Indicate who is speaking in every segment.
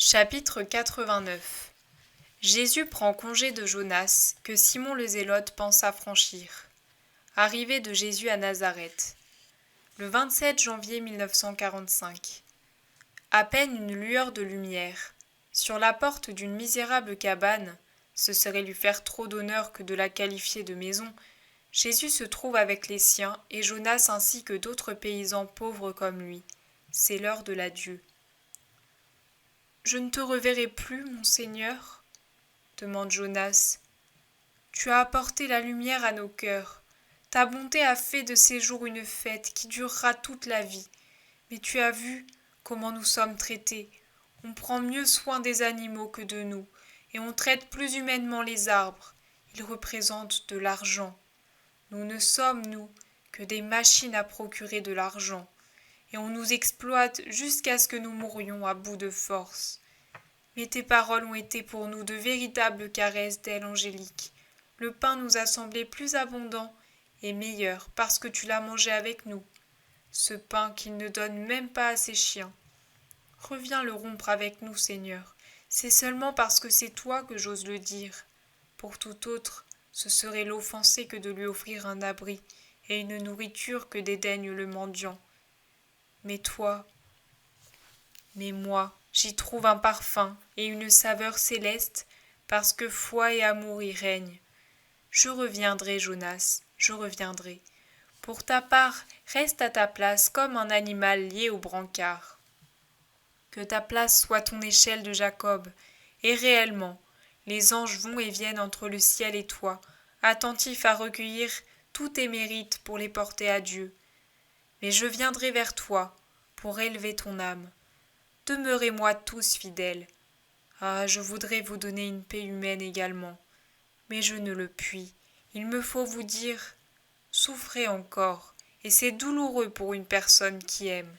Speaker 1: Chapitre 89. Jésus prend congé de Jonas, que Simon le Zélote pensa franchir. Arrivée de Jésus à Nazareth. Le 27 janvier 1945. À peine une lueur de lumière. Sur la porte d'une misérable cabane, ce serait lui faire trop d'honneur que de la qualifier de maison, Jésus se trouve avec les siens et Jonas ainsi que d'autres paysans pauvres comme lui. C'est l'heure de l'adieu. « Je ne te reverrai plus, mon Seigneur ?» demande Jonas. « Tu as apporté la lumière à nos cœurs. Ta bonté a fait de ces jours une fête qui durera toute la vie. Mais tu as vu comment nous sommes traités. On prend mieux soin des animaux que de nous, et on traite plus humainement les arbres. Ils représentent de l'argent. Nous ne sommes, nous, que des machines à procurer de l'argent. Et on nous exploite jusqu'à ce que nous mourions à bout de force. Mais tes paroles ont été pour nous de véritables caresses d'ailes angéliques. Le pain nous a semblé plus abondant et meilleur parce que tu l'as mangé avec nous. Ce pain qu'il ne donne même pas à ses chiens. Reviens le rompre avec nous, Seigneur. C'est seulement parce que c'est toi que j'ose le dire. Pour tout autre, ce serait l'offenser que de lui offrir un abri et une nourriture que dédaigne le mendiant. Mais toi, mais moi, j'y trouve un parfum et une saveur céleste, parce que foi et amour y règnent. Je reviendrai, Jonas, je reviendrai. Pour ta part, reste à ta place comme un animal lié au brancard. Que ta place soit ton échelle de Jacob, et réellement, les anges vont et viennent entre le ciel et toi, attentifs à recueillir tous tes mérites pour les porter à Dieu. Mais je viendrai vers toi, pour élever ton âme. Demeurez-moi tous fidèles. Ah, je voudrais vous donner une paix humaine également. Mais je ne le puis. Il me faut vous dire, souffrez encore, et c'est douloureux pour une personne qui aime.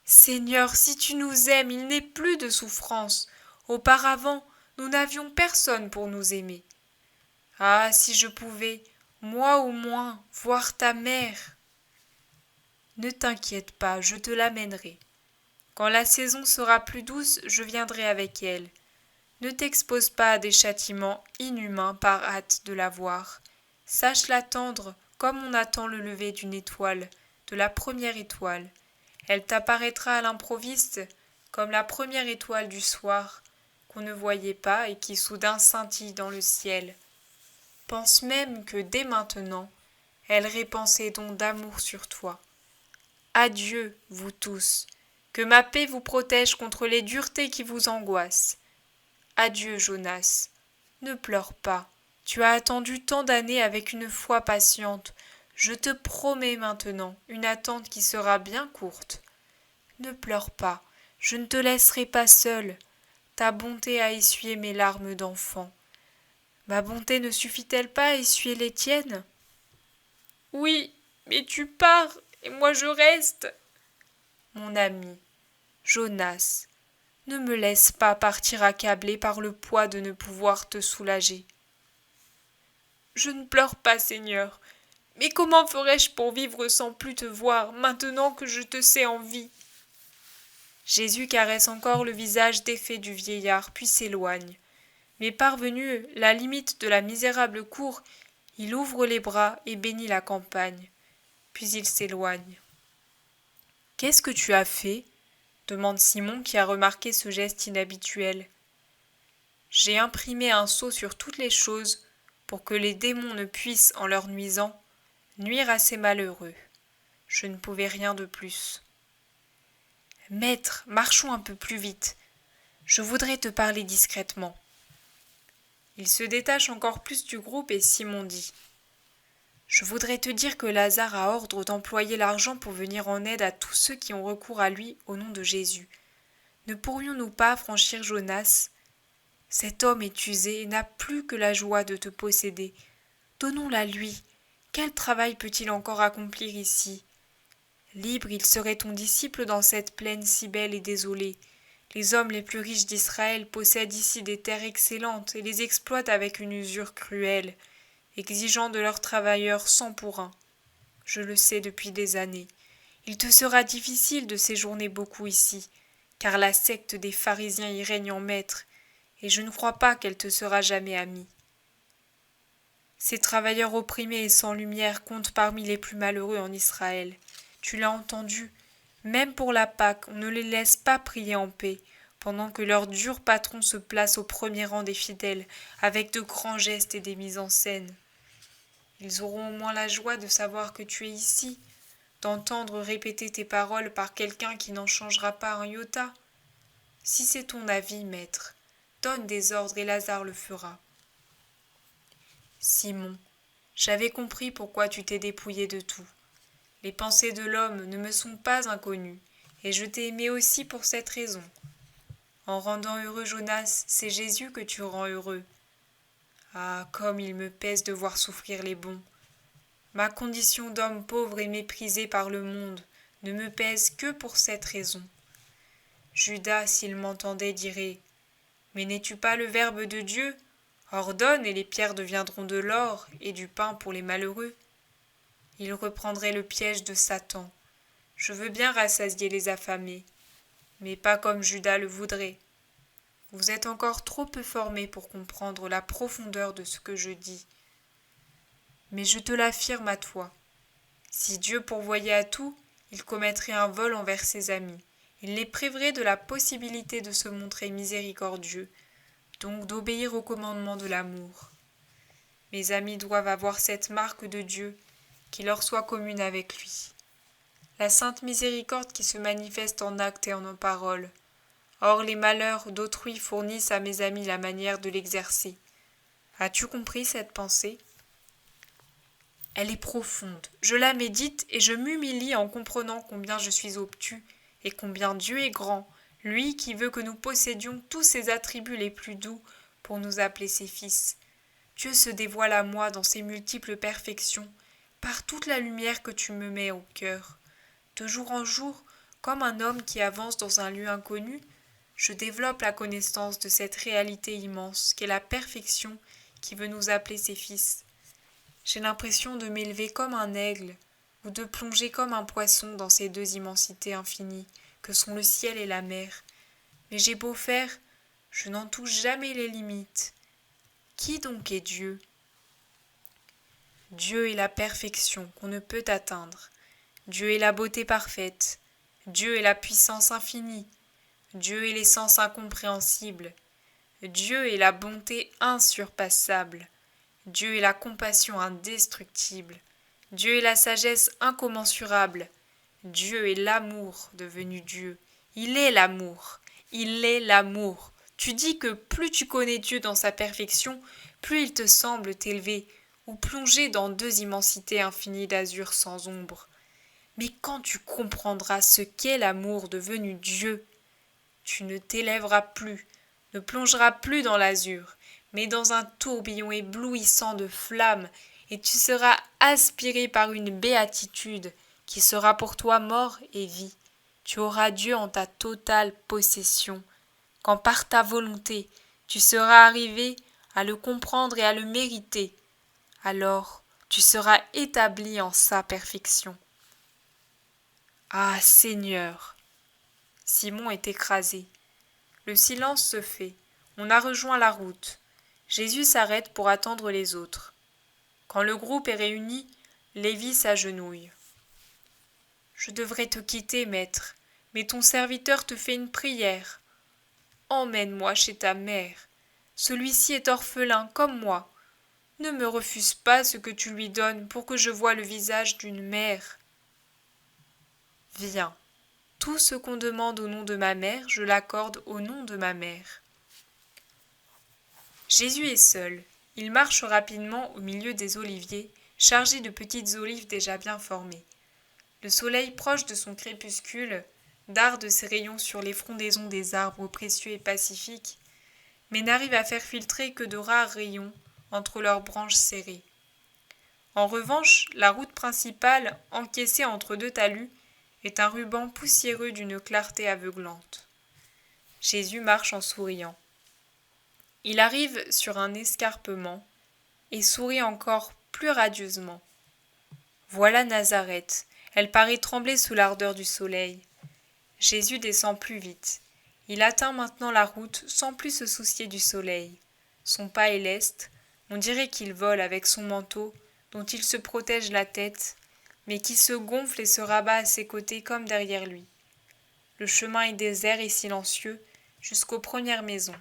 Speaker 1: Seigneur, si tu nous aimes, il n'est plus de souffrance. Auparavant, nous n'avions personne pour nous aimer. Ah, si je pouvais, moi au moins, voir ta mère. Ne t'inquiète pas, je te l'amènerai. Quand la saison sera plus douce, je viendrai avec elle. Ne t'expose pas à des châtiments inhumains par hâte de la voir. Sache l'attendre comme on attend le lever d'une étoile, de la première étoile. Elle t'apparaîtra à l'improviste comme la première étoile du soir, qu'on ne voyait pas et qui soudain scintille dans le ciel. Pense même que dès maintenant, elle répand ses dons d'amour sur toi. Adieu, vous tous. Que ma paix vous protège contre les duretés qui vous angoissent. Adieu, Jonas. Ne pleure pas. Tu as attendu tant d'années avec une foi patiente. Je te promets maintenant une attente qui sera bien courte. Ne pleure pas. Je ne te laisserai pas seule. Ta bonté a essuyé mes larmes d'enfant. Ma bonté ne suffit-elle pas à essuyer les tiennes ? Oui, mais tu pars et moi je reste. Mon ami, Jonas, ne me laisse pas partir accablé par le poids de ne pouvoir te soulager. Je ne pleure pas, Seigneur, mais comment ferais-je pour vivre sans plus te voir, maintenant que je te sais en vie ? Jésus caresse encore le visage défait du vieillard, puis s'éloigne. Mais parvenu la limite de la misérable cour, il ouvre les bras et bénit la campagne. Puis il s'éloigne. « Qu'est-ce que tu as fait ?» demande Simon qui a remarqué ce geste inhabituel. « J'ai imprimé un sceau sur toutes les choses pour que les démons ne puissent, en leur nuisant, nuire à ces malheureux. Je ne pouvais rien de plus. »« Maître, marchons un peu plus vite. Je voudrais te parler discrètement. » Il se détache encore plus du groupe et Simon dit « Je voudrais te dire que Lazare a ordre d'employer l'argent pour venir en aide à tous ceux qui ont recours à lui au nom de Jésus. Ne pourrions-nous pas franchir Jonas ? Cet homme est usé et n'a plus que la joie de te posséder. Donnons-la lui. Quel travail peut-il encore accomplir ici ? Libre, il serait ton disciple dans cette plaine si belle et désolée. Les hommes les plus riches d'Israël possèdent ici des terres excellentes et les exploitent avec une usure cruelle, exigeant de leurs travailleurs 100 pour 1. Je le sais depuis des années. Il te sera difficile de séjourner beaucoup ici. car la secte des pharisiens y règne en maître, et je ne crois pas qu'elle te sera jamais amie. Ces travailleurs opprimés et sans lumière comptent parmi les plus malheureux en Israël. Tu l'as entendu, même pour la Pâque, on ne les laisse pas prier en paix, pendant que leur dur patron se place au premier rang des fidèles, avec de grands gestes et des mises en scène. Ils auront au moins la joie de savoir que tu es ici, d'entendre répéter tes paroles par quelqu'un qui n'en changera pas un iota. Si c'est ton avis, maître, donne des ordres et Lazare le fera. Simon, j'avais compris pourquoi tu t'es dépouillé de tout. Les pensées de l'homme ne me sont pas inconnues, et je t'ai aimé aussi pour cette raison. En rendant heureux Jonas, c'est Jésus que tu rends heureux. Ah, comme il me pèse de voir souffrir les bons. Ma condition d'homme pauvre et méprisé par le monde ne me pèse que pour cette raison. Judas, s'il m'entendait, dirait « Mais n'es-tu pas le Verbe de Dieu ? Ordonne et les pierres deviendront de l'or et du pain pour les malheureux. » Il reprendrait le piège de Satan. Je veux bien rassasier les affamés, mais pas comme Judas le voudrait. Vous êtes encore trop peu formés pour comprendre la profondeur de ce que je dis. Mais je te l'affirme à toi. Si Dieu pourvoyait à tout, il commettrait un vol envers ses amis. Il les priverait de la possibilité de se montrer miséricordieux, donc d'obéir au commandement de l'amour. Mes amis doivent avoir cette marque de Dieu qui leur soit commune avec lui. La sainte miséricorde qui se manifeste en actes et en paroles. Or les malheurs d'autrui fournissent à mes amis la manière de l'exercer. As-tu compris cette pensée ? Elle est profonde. Je la médite et je m'humilie en comprenant combien je suis obtus et combien Dieu est grand, lui qui veut que nous possédions tous ses attributs les plus doux pour nous appeler ses fils. Dieu se dévoile à moi dans ses multiples perfections, par toute la lumière que tu me mets au cœur. De jour en jour, comme un homme qui avance dans un lieu inconnu, je développe la connaissance de cette réalité immense qu'est la perfection qui veut nous appeler ses fils. J'ai l'impression de m'élever comme un aigle ou de plonger comme un poisson dans ces deux immensités infinies que sont le ciel et la mer. Mais j'ai beau faire, je n'en touche jamais les limites. Qui donc est Dieu ? Dieu est la perfection qu'on ne peut atteindre. Dieu est la beauté parfaite. Dieu est la puissance infinie. Dieu est l'essence incompréhensible. Dieu est la bonté insurpassable. Dieu est la compassion indestructible. Dieu est la sagesse incommensurable. Dieu est l'amour devenu Dieu. Il est l'amour. Il est l'amour. Tu dis que plus tu connais Dieu dans sa perfection, plus il te semble t'élever ou plonger dans deux immensités infinies d'azur sans ombre. Mais quand tu comprendras ce qu'est l'amour devenu Dieu, tu ne t'élèveras plus, ne plongeras plus dans l'azur, mais dans un tourbillon éblouissant de flammes, et tu seras aspiré par une béatitude qui sera pour toi mort et vie. Tu auras Dieu en ta totale possession, quand par ta volonté tu seras arrivé à le comprendre et à le mériter. Alors tu seras établi en sa perfection. Ah Seigneur ! Simon est écrasé. Le silence se fait. On a rejoint la route. Jésus s'arrête pour attendre les autres. Quand le groupe est réuni, Lévi s'agenouille. « Je devrais te quitter, maître, mais ton serviteur te fait une prière. Emmène-moi chez ta mère. Celui-ci est orphelin comme moi. Ne me refuse pas ce que tu lui donnes pour que je voie le visage d'une mère. Viens. Tout ce qu'on demande au nom de ma mère, je l'accorde au nom de ma mère. » Jésus est seul. Il marche rapidement au milieu des oliviers, chargés de petites olives déjà bien formées. Le soleil, proche de son crépuscule, darde ses rayons sur les frondaisons des arbres précieux et pacifiques, mais n'arrive à faire filtrer que de rares rayons entre leurs branches serrées. En revanche, la route principale, encaissée entre deux talus, est un ruban poussiéreux d'une clarté aveuglante. Jésus marche en souriant. Il arrive sur un escarpement et sourit encore plus radieusement. Voilà Nazareth, elle paraît trembler sous l'ardeur du soleil. Jésus descend plus vite. Il atteint maintenant la route sans plus se soucier du soleil. Son pas est leste, on dirait qu'il vole avec son manteau, dont il se protège la tête, mais qui se gonfle et se rabat à ses côtés comme derrière lui. Le chemin est désert et silencieux jusqu'aux premières maisons.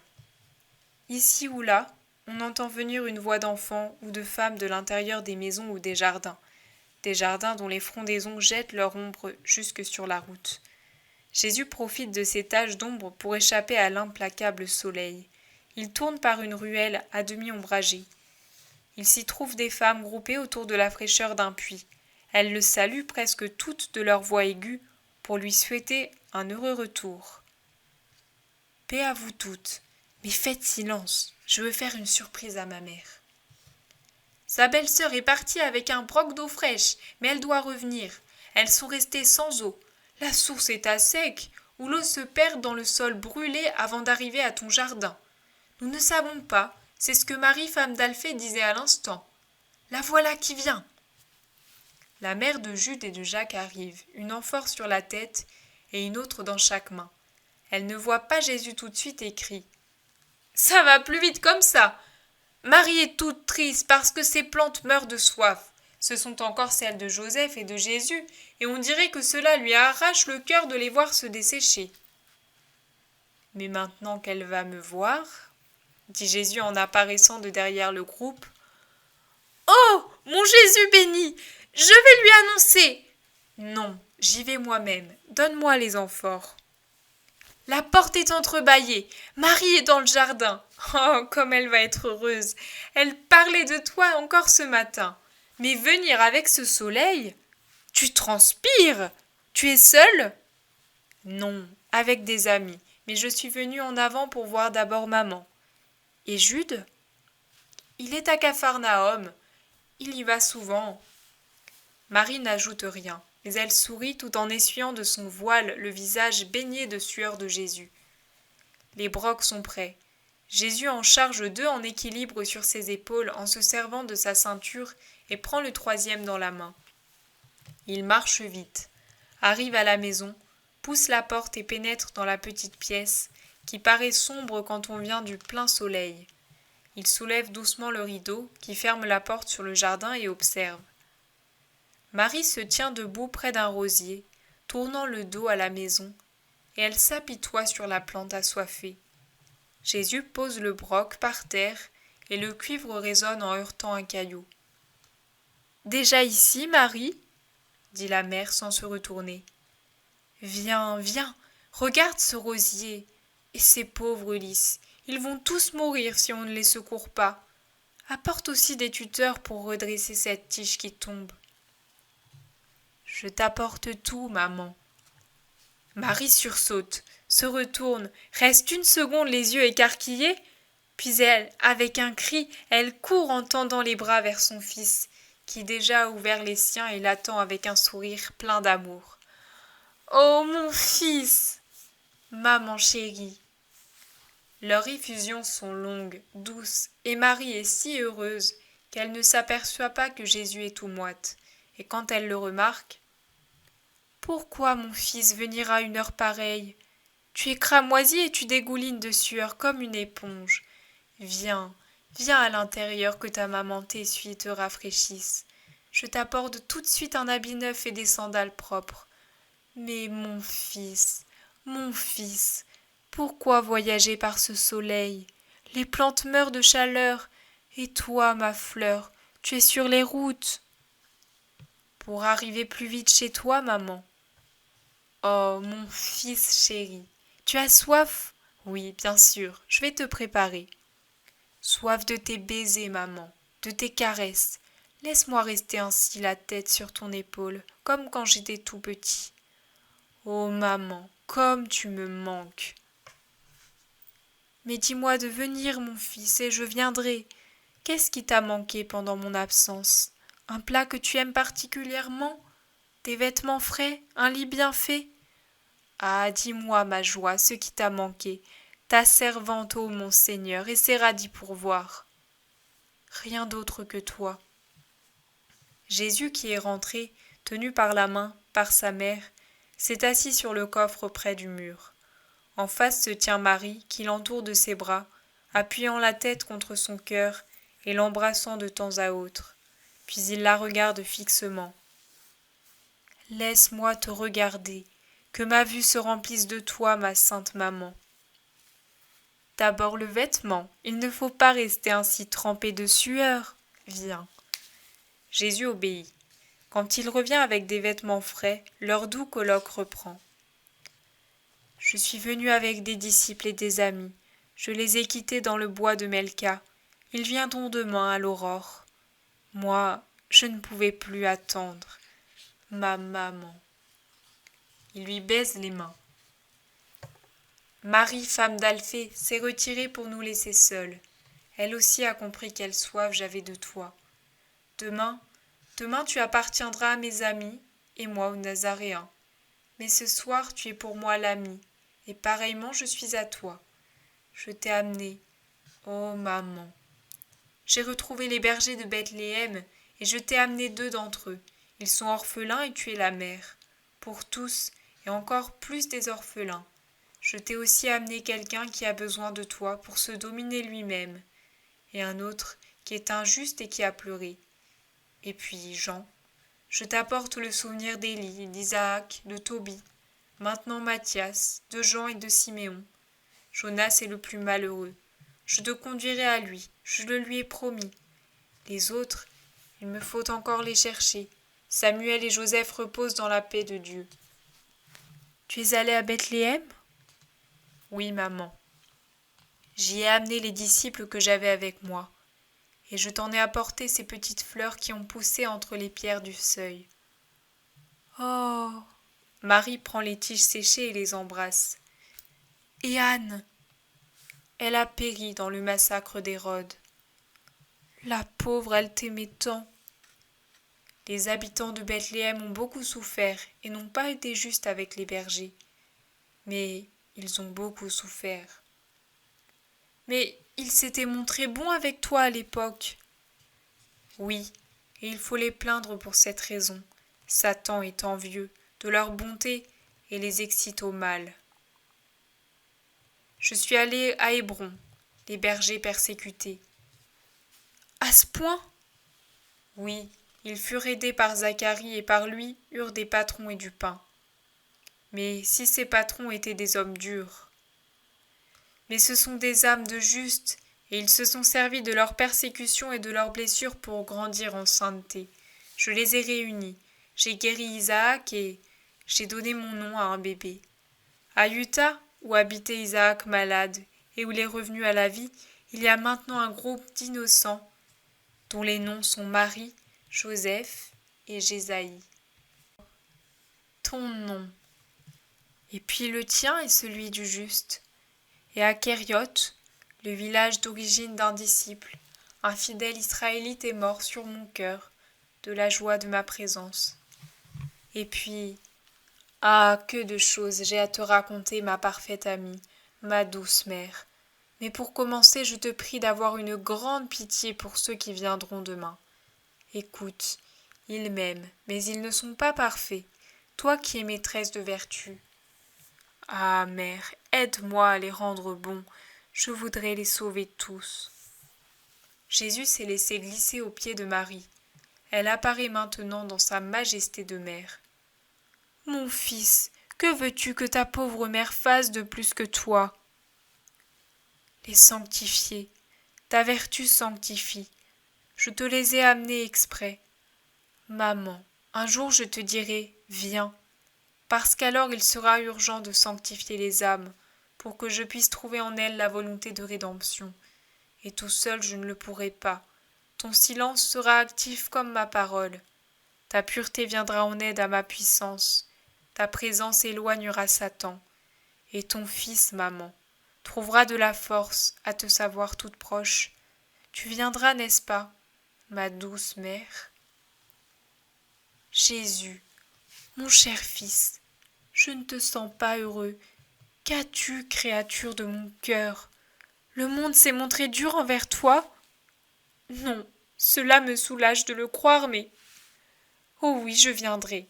Speaker 1: Ici ou là, on entend venir une voix d'enfant ou de femme de l'intérieur des maisons ou des jardins dont les frondaisons jettent leur ombre jusque sur la route. Jésus profite de ces taches d'ombre pour échapper à l'implacable soleil. Il tourne par une ruelle à demi ombragée. Il s'y trouve des femmes groupées autour de la fraîcheur d'un puits. Elles le saluent presque toutes de leur voix aiguë pour lui souhaiter un heureux retour. Paix à vous toutes, mais faites silence, je veux faire une surprise à ma mère. Sa belle-sœur est partie avec un broc d'eau fraîche, mais elle doit revenir. Elles sont restées sans eau. La source est à sec, où l'eau se perd dans le sol brûlé avant d'arriver à ton jardin. Nous ne savons pas, c'est ce que Marie, femme d'Alphée, disait à l'instant. La voilà qui vient. La mère de Jude et de Jacques arrive, une amphore sur la tête et une autre dans chaque main. Elle ne voit pas Jésus tout de suite et crie. « Ça va plus vite comme ça ! Marie est toute triste parce que ses plantes meurent de soif. Ce sont encore celles de Joseph et de Jésus, et on dirait que cela lui arrache le cœur de les voir se dessécher. » « Mais maintenant qu'elle va me voir, dit Jésus en apparaissant de derrière le groupe. « Oh, mon Jésus béni, je vais lui annoncer. »« Non, j'y vais moi-même, donne-moi les amphores. » « La porte est entrebâillée, Marie est dans le jardin. Oh, comme elle va être heureuse. Elle parlait de toi encore ce matin. Mais venir avec ce soleil, tu transpires. Tu es seule ? » ?»« Non, avec des amis, mais je suis venue en avant pour voir d'abord maman. »« Et Jude ? » ?»« Il est à Capharnaüm. Il y va souvent. » Marie n'ajoute rien, mais elle sourit tout en essuyant de son voile le visage baigné de sueur de Jésus. Les brocs sont prêts. Jésus en charge 2 en équilibre sur ses épaules en se servant de sa ceinture et prend le 3e dans la main. Il marche vite, arrive à la maison, pousse la porte et pénètre dans la petite pièce qui paraît sombre quand on vient du plein soleil. Il soulève doucement le rideau qui ferme la porte sur le jardin et observe. Marie se tient debout près d'un rosier, tournant le dos à la maison, et elle s'apitoie sur la plante assoiffée. Jésus pose le broc par terre et le cuivre résonne en heurtant un caillou. « Déjà ici, Marie ?» dit la mère sans se retourner. « Viens, viens, regarde ce rosier et ces pauvres lys. Ils vont tous mourir si on ne les secourt pas. Apporte aussi des tuteurs pour redresser cette tige qui tombe. » « Je t'apporte tout, maman. » Marie sursaute, se retourne, reste une seconde les yeux écarquillés, puis elle, avec un cri, elle court en tendant les bras vers son fils, qui déjà a ouvert les siens et l'attend avec un sourire plein d'amour. « Oh, mon fils ! Maman chérie !» Leurs effusions sont longues, douces, et Marie est si heureuse qu'elle ne s'aperçoit pas que Jésus est tout moite, et quand elle le remarque, « Pourquoi, mon fils, venir à une heure pareille ? Tu es cramoisi et tu dégoulines de sueur comme une éponge. Viens, viens à l'intérieur que ta maman t'essuie et te rafraîchisse. Je t'apporte tout de suite un habit neuf et des sandales propres. Mais mon fils, pourquoi voyager par ce soleil ? Les plantes meurent de chaleur, et toi, ma fleur, tu es sur les routes. » « Pour arriver plus vite chez toi, maman. »« Oh, mon fils chéri, tu as soif ? » ?»« Oui, bien sûr, je vais te préparer. »« Soif de tes baisers, maman, de tes caresses. Laisse-moi rester ainsi la tête sur ton épaule, comme quand j'étais tout petit. Oh, maman, comme tu me manques. »« Mais dis-moi de venir, mon fils, et je viendrai. Qu'est-ce qui t'a manqué pendant mon absence ? Un plat que tu aimes particulièrement ? Des vêtements frais ? Un lit bien fait ? Ah, dis-moi, ma joie, ce qui t'a manqué. Ta servante, ô mon Seigneur, essaiera d'y pourvoir. Rien d'autre que toi. Jésus, qui est rentré, tenu par la main, par sa mère, s'est assis sur le coffre près du mur. En face se tient Marie, qui l'entoure de ses bras, appuyant la tête contre son cœur et l'embrassant de temps à autre. Puis il la regarde fixement. « Laisse-moi te regarder, que ma vue se remplisse de toi, ma sainte maman. » D'abord le vêtement, il ne faut pas rester ainsi trempé de sueur. Viens. Jésus obéit. Quand il revient avec des vêtements frais, leur doux colloque reprend. Je suis venu avec des disciples et des amis. Je les ai quittés dans le bois de Melka. Ils viendront demain à l'aurore. Moi, je ne pouvais plus attendre. Ma maman. Il lui baise les mains. Marie, femme d'Alphée, s'est retirée pour nous laisser seuls. Elle aussi a compris quelle soif j'avais de toi. Demain tu appartiendras à mes amis et moi aux Nazaréens. Mais ce soir tu es pour moi l'ami, et pareillement je suis à toi. Je t'ai amené, ô maman. J'ai retrouvé les bergers de Bethléem, et je t'ai amené 2 d'entre eux. Ils sont orphelins et tu es la mère. Pour tous, et encore plus des orphelins. Je t'ai aussi amené quelqu'un qui a besoin de toi pour se dominer lui-même, et un autre qui est injuste et qui a pleuré. Et puis Jean, je t'apporte le souvenir d'Élie, d'Isaac, de Tobie, maintenant Matthias, de Jean et de Siméon. Jonas est le plus malheureux. Je te conduirai à lui, je le lui ai promis. Les autres, il me faut encore les chercher. Samuel et Joseph reposent dans la paix de Dieu. Tu es allé à Bethléem ? Oui, maman. J'y ai amené les disciples que j'avais avec moi, et je t'en ai apporté ces petites fleurs qui ont poussé entre les pierres du seuil. Oh ! Marie prend les tiges séchées et les embrasse. Et Anne ? Elle a péri dans le massacre d'Hérode. La pauvre, elle t'aimait tant. Les habitants de Bethléem ont beaucoup souffert et n'ont pas été justes avec les bergers. Mais ils ont beaucoup souffert. Mais ils s'étaient montrés bons avec toi à l'époque. Oui, et il faut les plaindre pour cette raison. Satan est envieux de leur bonté et les excite au mal. Je suis allée à Hébron, les bergers persécutés. À ce point ? Oui, ils furent aidés par Zacharie et par lui eurent des patrons et du pain. Mais si ces patrons étaient des hommes durs. Mais ce sont des âmes de justes, et ils se sont servis de leurs persécutions et de leurs blessures pour grandir en sainteté. Je les ai réunis, j'ai guéri Isaac et j'ai donné mon nom à un bébé. À Utah, où habitait Isaac malade et où il est revenu à la vie, il y a maintenant un groupe d'innocents dont les noms sont Marie, Joseph et Jésaïe. Ton nom. Et puis le tien est celui du juste. Et à Kérioth, le village d'origine d'un disciple, un fidèle israélite est mort sur mon cœur, de la joie de ma présence. Et puis, ah, que de choses j'ai à te raconter, ma parfaite amie, ma douce mère. Mais pour commencer, je te prie d'avoir une grande pitié pour ceux qui viendront demain. Écoute, ils m'aiment, mais ils ne sont pas parfaits, toi qui es maîtresse de vertu. Ah, mère, aide-moi à les rendre bons, je voudrais les sauver tous. Jésus s'est laissé glisser aux pieds de Marie. Elle apparaît maintenant dans sa majesté de mère. Mon fils, que veux-tu que ta pauvre mère fasse de plus que toi ? Les sanctifier, ta vertu sanctifie. Je te les ai amenés exprès. Maman, un jour je te dirai, viens, parce qu'alors il sera urgent de sanctifier les âmes, pour que je puisse trouver en elles la volonté de rédemption. Et tout seul je ne le pourrai pas. Ton silence sera actif comme ma parole. Ta pureté viendra en aide à ma puissance. Ta présence éloignera Satan. Et ton fils, maman, trouvera de la force à te savoir toute proche. Tu viendras, n'est-ce pas, ma douce mère ? Jésus, mon cher fils, je ne te sens pas heureux. Qu'as-tu, créature de mon cœur ? Le monde s'est montré dur envers toi ? Non, cela me soulage de le croire, mais... Oh oui, je viendrai.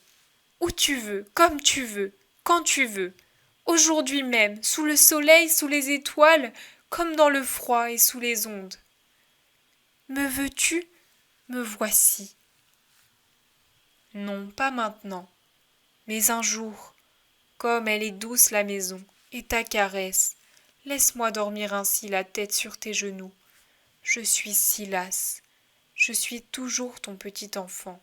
Speaker 1: Où tu veux, comme tu veux, quand tu veux. aujourd'hui même, sous le soleil, sous les étoiles, comme dans le froid et sous les ondes. Me veux-tu? Me voici. Non, pas maintenant, mais un jour, comme elle est douce la maison, et ta caresse, laisse-moi dormir ainsi la tête sur tes genoux. Je suis si lasse, je suis toujours ton petit enfant.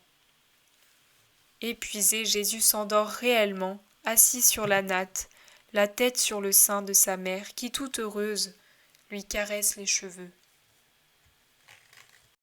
Speaker 1: Épuisé, Jésus s'endort réellement, assis sur la natte, la tête sur le sein de sa mère qui, toute heureuse, lui caresse les cheveux.